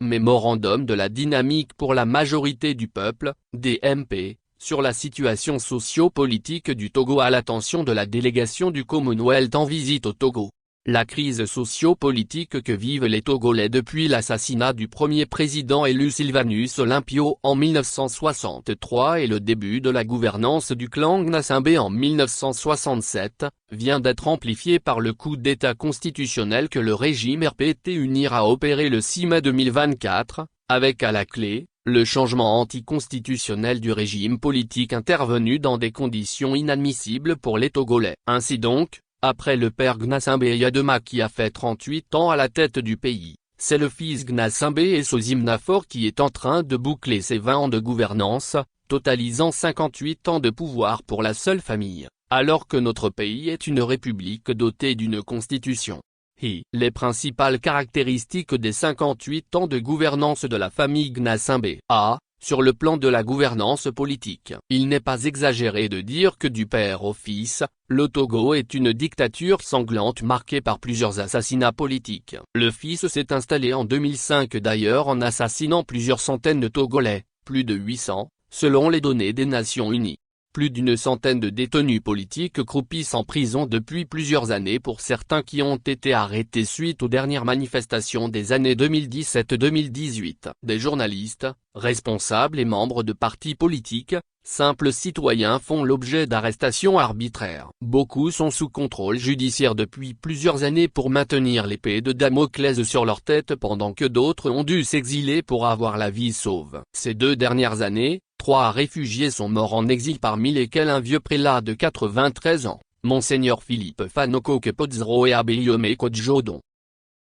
Mémorandum de la dynamique pour la majorité du peuple, DMP, sur la situation socio-politique du Togo à l'attention de la délégation du Commonwealth en visite au Togo. La crise socio-politique que vivent les Togolais depuis l'assassinat du premier président élu Sylvanus Olympio en 1963 et le début de la gouvernance du clan Gnassingbé en 1967, vient d'être amplifiée par le coup d'État constitutionnel que le régime RPT unir a opéré le 6 mai 2024, avec à la clé, le changement anticonstitutionnel du régime politique intervenu dans des conditions inadmissibles pour les Togolais. Ainsi donc, après le père Gnassingbé Yadema qui a fait 38 ans à la tête du pays, c'est le fils Gnassingbé et Sosimnafor qui est en train de boucler ses 20 ans de gouvernance, totalisant 58 ans de pouvoir pour la seule famille, alors que notre pays est une république dotée d'une constitution. Les principales caractéristiques des 58 ans de gouvernance de la famille Gnassingbé. Sur le plan de la gouvernance politique, il n'est pas exagéré de dire que du père au fils, le Togo est une dictature sanglante marquée par plusieurs assassinats politiques. Le fils s'est installé en 2005 d'ailleurs en assassinant plusieurs centaines de Togolais, plus de 800, selon les données des Nations Unies. Plus d'une centaine de détenus politiques croupissent en prison depuis plusieurs années pour certains qui ont été arrêtés suite aux dernières manifestations des années 2017-2018. Des journalistes, responsables et membres de partis politiques, simples citoyens font l'objet d'arrestations arbitraires. Beaucoup sont sous contrôle judiciaire depuis plusieurs années pour maintenir l'épée de Damoclès sur leur tête pendant que d'autres ont dû s'exiler pour avoir la vie sauve. Ces 2 dernières années, 3 réfugiés sont morts en exil parmi lesquels un vieux prélat de 93 ans, Monseigneur Philippe Fanoko Kepodzro et Abeyome Kodjodon.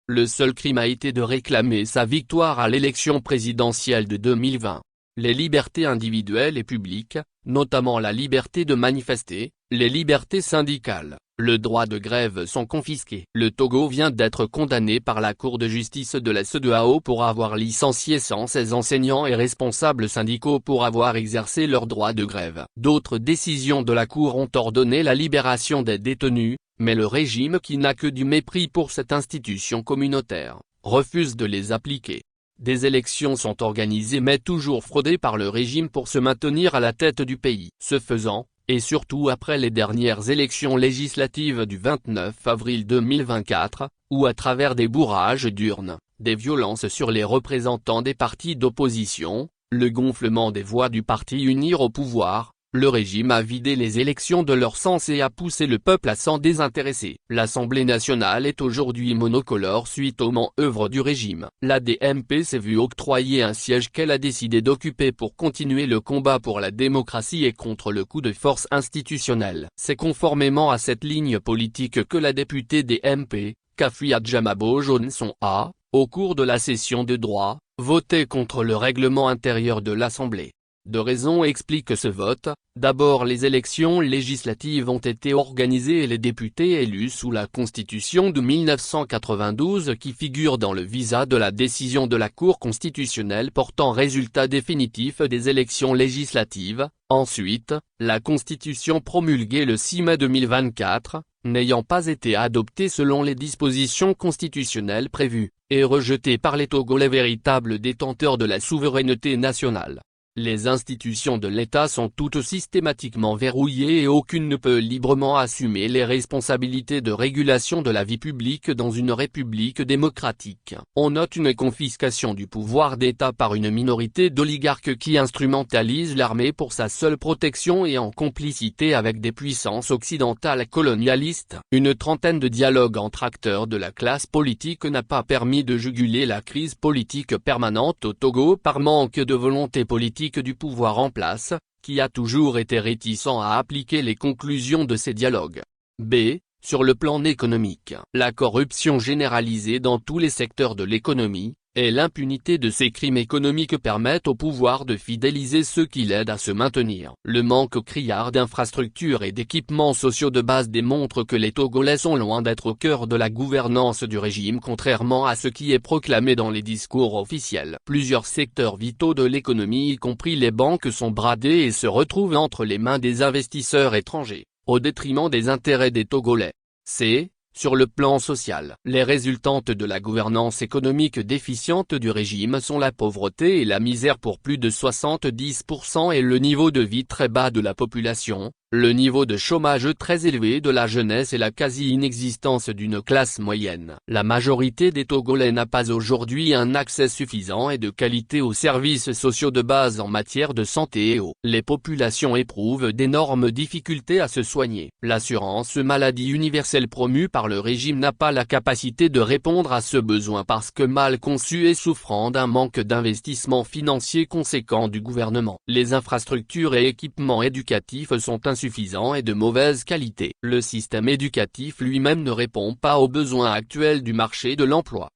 Le seul crime a été de réclamer sa victoire à l'élection présidentielle de 2020. Les libertés individuelles et publiques, notamment la liberté de manifester, les libertés syndicales, le droit de grève sont confisqués. Le Togo vient d'être condamné par la Cour de justice de la CEDEAO pour avoir licencié 116 enseignants et responsables syndicaux pour avoir exercé leur droit de grève. D'autres décisions de la Cour ont ordonné la libération des détenus, mais le régime qui n'a que du mépris pour cette institution communautaire, refuse de les appliquer. Des élections sont organisées mais toujours fraudées par le régime pour se maintenir à la tête du pays. Ce faisant, et surtout après les dernières élections législatives du 29 avril 2024, où à travers des bourrages d'urnes, des violences sur les représentants des partis d'opposition, le gonflement des voix du parti Unir au pouvoir, le régime a vidé les élections de leur sens et a poussé le peuple à s'en désintéresser. L'Assemblée nationale est aujourd'hui monocolore suite aux manœuvres du régime. La DMP s'est vue octroyer un siège qu'elle a décidé d'occuper pour continuer le combat pour la démocratie et contre le coup de force institutionnel. C'est conformément à cette ligne politique que la députée DMP, Kafui Adjamabo Johnson a, au cours de la session de droit, voté contre le règlement intérieur de l'Assemblée. 2 raisons expliquent ce vote. D'abord, les élections législatives ont été organisées et les députés élus sous la Constitution de 1992 qui figure dans le visa de la décision de la Cour constitutionnelle portant résultat définitif des élections législatives. Ensuite, la Constitution promulguée le 6 mai 2024, n'ayant pas été adoptée selon les dispositions constitutionnelles prévues, est rejetée par les Togolais véritables détenteurs de la souveraineté nationale. Les institutions de l'État sont toutes systématiquement verrouillées et aucune ne peut librement assumer les responsabilités de régulation de la vie publique dans une république démocratique. On note une confiscation du pouvoir d'État par une minorité d'oligarques qui instrumentalise l'armée pour sa seule protection et en complicité avec des puissances occidentales colonialistes. Une trentaine de dialogues entre acteurs de la classe politique n'a pas permis de juguler la crise politique permanente au Togo par manque de volonté politique du pouvoir en place, qui a toujours été réticent à appliquer les conclusions de ces dialogues. Sur le plan économique, la corruption généralisée dans tous les secteurs de l'économie, et l'impunité de ces crimes économiques permettent au pouvoir de fidéliser ceux qui l'aident à se maintenir. Le manque criard d'infrastructures et d'équipements sociaux de base démontre que les Togolais sont loin d'être au cœur de la gouvernance du régime contrairement à ce qui est proclamé dans les discours officiels. Plusieurs secteurs vitaux de l'économie y compris les banques sont bradés et se retrouvent entre les mains des investisseurs étrangers, au détriment des intérêts des Togolais. Sur le plan social, les résultantes de la gouvernance économique déficiente du régime sont la pauvreté et la misère pour plus de 70% et le niveau de vie très bas de la population, le niveau de chômage très élevé de la jeunesse et la quasi-inexistence d'une classe moyenne. La majorité des Togolais n'a pas aujourd'hui un accès suffisant et de qualité aux services sociaux de base en matière de santé et eau. Les populations éprouvent d'énormes difficultés à se soigner. L'assurance maladie universelle promue par le régime n'a pas la capacité de répondre à ce besoin parce que mal conçue et souffrant d'un manque d'investissement financier conséquent du gouvernement. Les infrastructures et équipements éducatifs sont insuffisants et de mauvaise qualité. Le système éducatif lui-même ne répond pas aux besoins actuels du marché de l'emploi.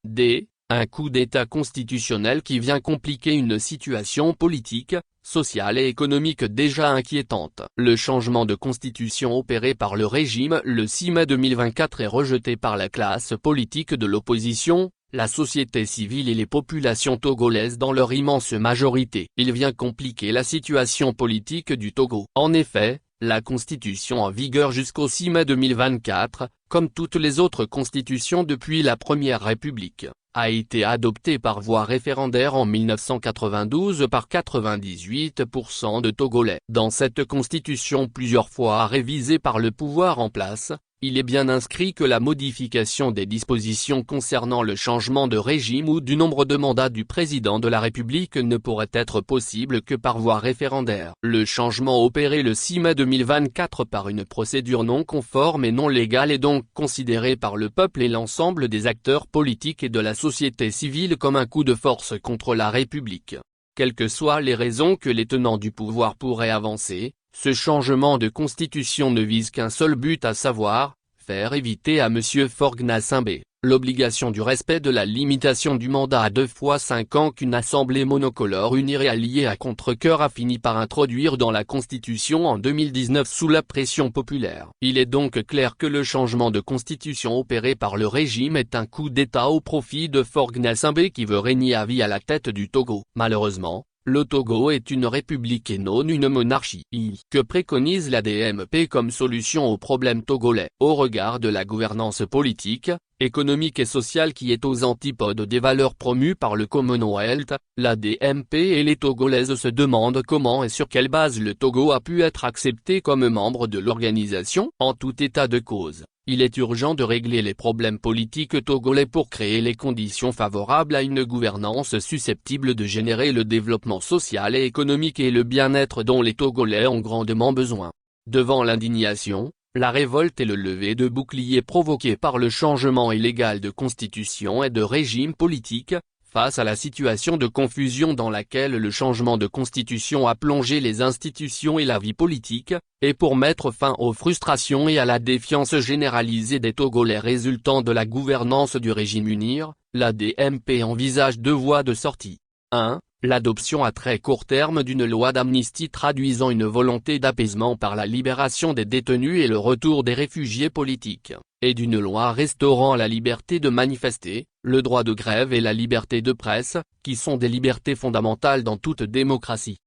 Un coup d'État constitutionnel qui vient compliquer une situation politique, sociale et économique déjà inquiétante. Le changement de constitution opéré par le régime le 6 mai 2024 est rejeté par la classe politique de l'opposition, la société civile et les populations togolaises dans leur immense majorité. Il vient compliquer la situation politique du Togo. En effet, la constitution en vigueur jusqu'au 6 mai 2024, comme toutes les autres constitutions depuis la Première République, a été adoptée par voie référendaire en 1992 par 98% de Togolais. Dans cette constitution plusieurs fois révisée par le pouvoir en place, il est bien inscrit que la modification des dispositions concernant le changement de régime ou du nombre de mandats du président de la République ne pourrait être possible que par voie référendaire. Le changement opéré le 6 mai 2024 par une procédure non conforme et non légale est donc considéré par le peuple et l'ensemble des acteurs politiques et de la société civile comme un coup de force contre la République. Quelles que soient les raisons que les tenants du pouvoir pourraient avancer, ce changement de constitution ne vise qu'un seul but, à savoir, faire éviter à M. Faure Gnassingbé l'obligation du respect de la limitation du mandat à 2 fois 5 ans qu'une assemblée monocolore unie et alliée à contre-cœur a fini par introduire dans la Constitution en 2019 sous la pression populaire. Il est donc clair que le changement de constitution opéré par le régime est un coup d'État au profit de Faure Gnassingbé qui veut régner à vie à la tête du Togo. Malheureusement, le Togo est une république et non une monarchie. Que préconise l'ADMP comme solution aux problèmes togolais? Au regard de la gouvernance politique, économique et sociale qui est aux antipodes des valeurs promues par le Commonwealth, l'ADMP et les Togolaises se demandent comment et sur quelle base le Togo a pu être accepté comme membre de l'organisation. En tout état de cause, il est urgent de régler les problèmes politiques togolais pour créer les conditions favorables à une gouvernance susceptible de générer le développement social et économique et le bien-être dont les Togolais ont grandement besoin. Devant l'indignation, la révolte et le lever de boucliers provoqués par le changement illégal de constitution et de régime politique, face à la situation de confusion dans laquelle le changement de constitution a plongé les institutions et la vie politique, et pour mettre fin aux frustrations et à la défiance généralisée des Togolais résultant de la gouvernance du régime UNIR, l'ADMP envisage 2 voies de sortie. 1. L'adoption à très court terme d'une loi d'amnistie traduisant une volonté d'apaisement par la libération des détenus et le retour des réfugiés politiques, et d'une loi restaurant la liberté de manifester, le droit de grève et la liberté de presse, qui sont des libertés fondamentales dans toute démocratie.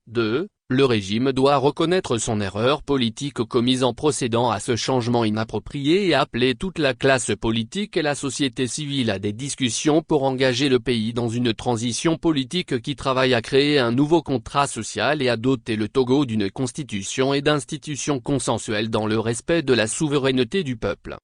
2. Le régime doit reconnaître son erreur politique commise en procédant à ce changement inapproprié et appeler toute la classe politique et la société civile à des discussions pour engager le pays dans une transition politique qui travaille à créer un nouveau contrat social et à doter le Togo d'une constitution et d'institutions consensuelles dans le respect de la souveraineté du peuple.